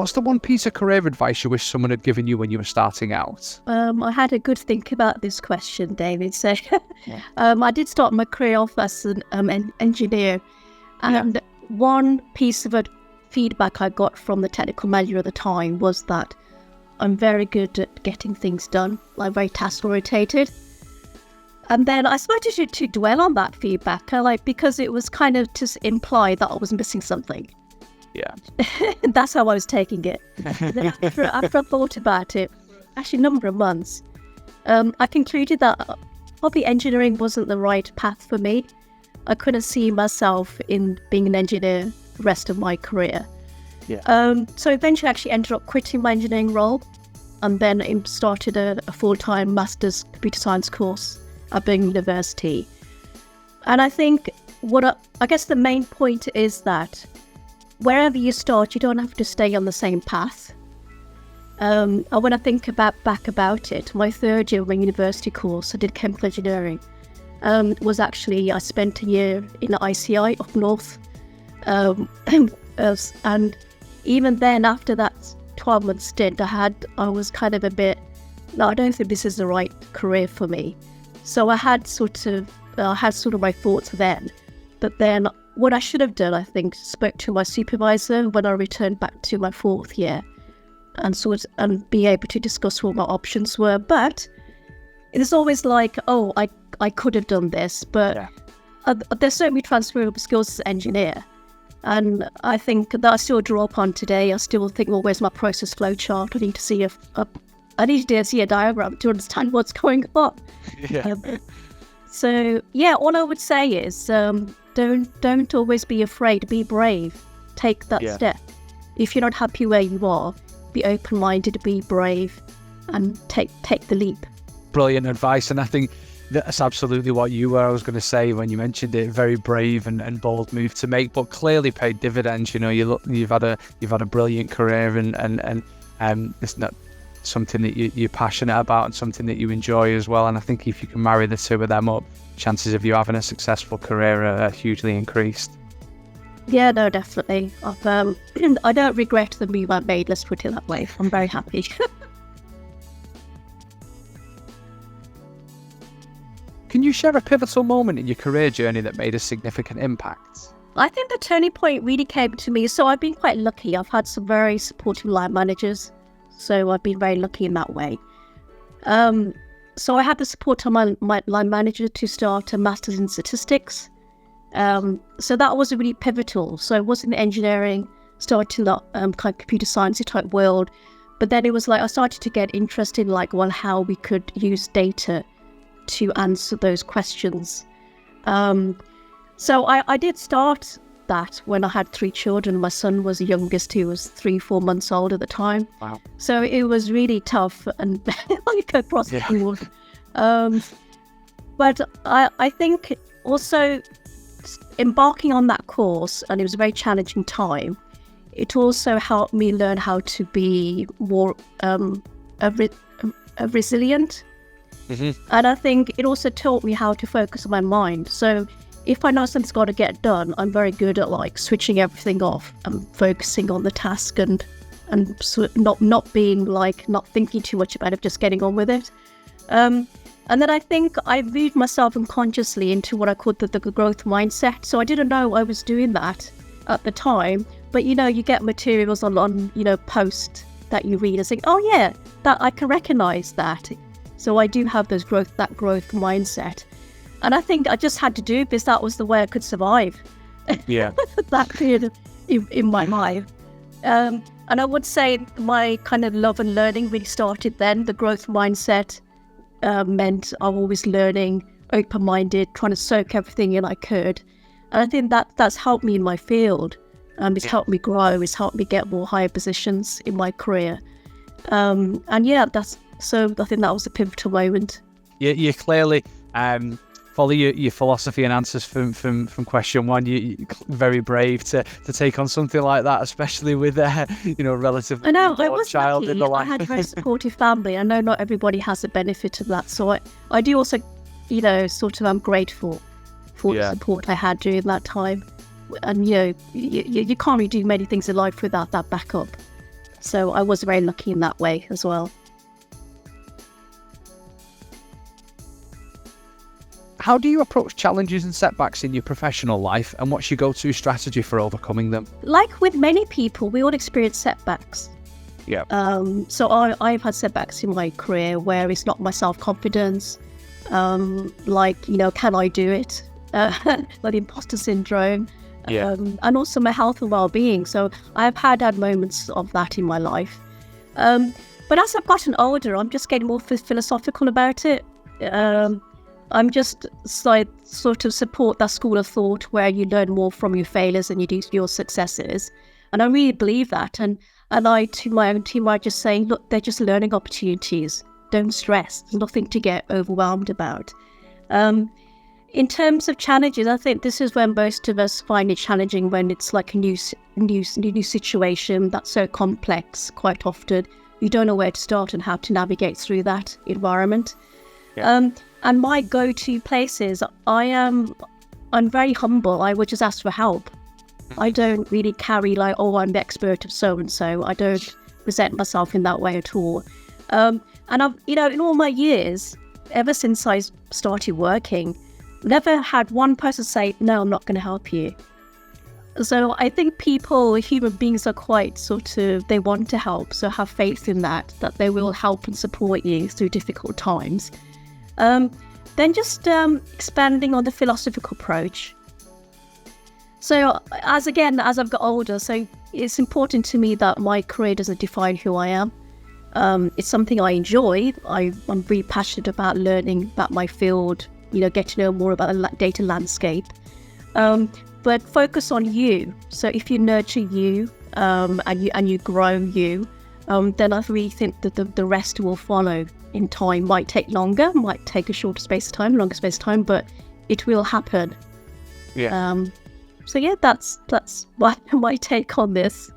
what's the one piece of career advice you wish someone had given you when you were starting out? I had a good think about this question, David. So I did start my career off as an engineer. And one piece of feedback I got from the technical manager at the time was that I'm very good at getting things done, like very task orientated. And then I started to dwell on that feedback, because it was kind of to imply that I was missing something. Yeah. That's how I was taking it. Then after I thought about it, actually a number of months, I concluded that probably engineering wasn't the right path for me. I couldn't see myself in being an engineer the rest of my career. Yeah. So eventually I actually ended up quitting my engineering role and then started a full-time master's computer science course at Birmingham University. And I think I guess the main point is that wherever you start, you don't have to stay on the same path. And when I think back about it, my third year of my university course, I did chemical engineering. Was actually, I spent a year in the ICI up north. And even then, after that 12-month stint I was kind of a bit, no, I don't think this is the right career for me. So I had sort of my thoughts then. But then what I should have done, I think, spoke to my supervisor when I returned back to my fourth year and be able to discuss what my options were. But it's always like, oh, I could have done this, but there's so many transferable skills as an engineer. And I think that I still draw upon today. I still think, well, where's my process flow chart? I need to see a diagram to understand what's going on. Yeah. So yeah, all I would say is don't always be afraid. Be brave. Take that step. If you're not happy where you are, be open-minded, be brave, and take the leap. Brilliant advice, and I think that's absolutely what you were. I was going to say when you mentioned it, very brave and bold move to make, but clearly paid dividends. You know, you've had a brilliant career, and it's not something that you're passionate about and something that you enjoy as well. And I think if you can marry the two of them up, chances of you having a successful career are hugely increased. Yeah, no, definitely. I don't regret the move I made. Let's put it that way. I'm very happy. Can you share a pivotal moment in your career journey that made a significant impact? I think the turning point really came to me. So I've been quite lucky. I've had some very supportive line managers. So I've been very lucky in that way. So I had the support of my line manager to start a master's in statistics. So that was really pivotal. So I was in engineering, starting that kind of computer science type world. But then it was like I started to get interested in how we could use data to answer those questions. So I did start that when I had 3 children. My son was the youngest. He was 3-4 months old at the time. Wow. So it was really tough and across the board. But I think also embarking on that course, and it was a very challenging time, it also helped me learn how to be more resilient. Mm-hmm. And I think it also taught me how to focus on my mind. So if I know something's got to get done, I'm very good at switching everything off and focusing on the task and not thinking too much about it, just getting on with it. And then I think I moved myself unconsciously into what I called the growth mindset. So I didn't know I was doing that at the time, but you get materials on post that you read and think, oh yeah, that I can recognize that. So I do have that growth mindset. And I think I just had to do it because that was the way I could survive. Yeah. That period in my life. And I would say my kind of love and learning really started then. The growth mindset meant I'm always learning, open-minded, trying to soak everything in I could. And I think that's helped me in my field. It's helped me grow. It's helped me get more higher positions in my career. So I think that was a pivotal moment. You clearly follow your philosophy and answers from question one. You're very brave to take on something like that, especially with relatively I know, I was child lucky. in the life. I had a very supportive family. I know not everybody has the benefit of that, so I do also I'm grateful for the support I had during that time. And you can't really do many things in life without that backup. So I was very lucky in that way as well. How do you approach challenges and setbacks in your professional life, and what's your go-to strategy for overcoming them? Like with many people, we all experience setbacks. Yeah. So I've had setbacks in my career where it's not my self-confidence, like, can I do it? Like imposter syndrome, and also my health and well-being. So I've had moments of that in my life. But as I've gotten older, I'm just getting more philosophical about it. I'm just sort of support that school of thought where you learn more from your failures than you do your successes. And I really believe that. And I, to my own team, I just say, look, they're just learning opportunities. Don't stress. There's nothing to get overwhelmed about. In terms of challenges, I think this is when most of us find it challenging, when it's like a new situation that's so complex. Quite often, you don't know where to start and how to navigate through that environment. Yeah. And my go-to places, I'm very humble. I would just ask for help. I don't really carry like, oh, I'm the expert of so-and-so. I don't present myself in that way at all. And I've, in all my years, ever since I started working, never had one person say, no, I'm not going to help you. So I think human beings are quite they want to help. So have faith in that they will help and support you through difficult times. Then just expanding on the philosophical approach. So as I've got older, so it's important to me that my career doesn't define who I am. It's something I enjoy. I'm really passionate about learning about my field, get to know more about the data landscape. But focus on you. So if you nurture you and you grow you, then I really think that the rest will follow in time. Might take longer, might take a shorter space of time, longer space of time, but it will happen. Yeah. So yeah, that's my take on this.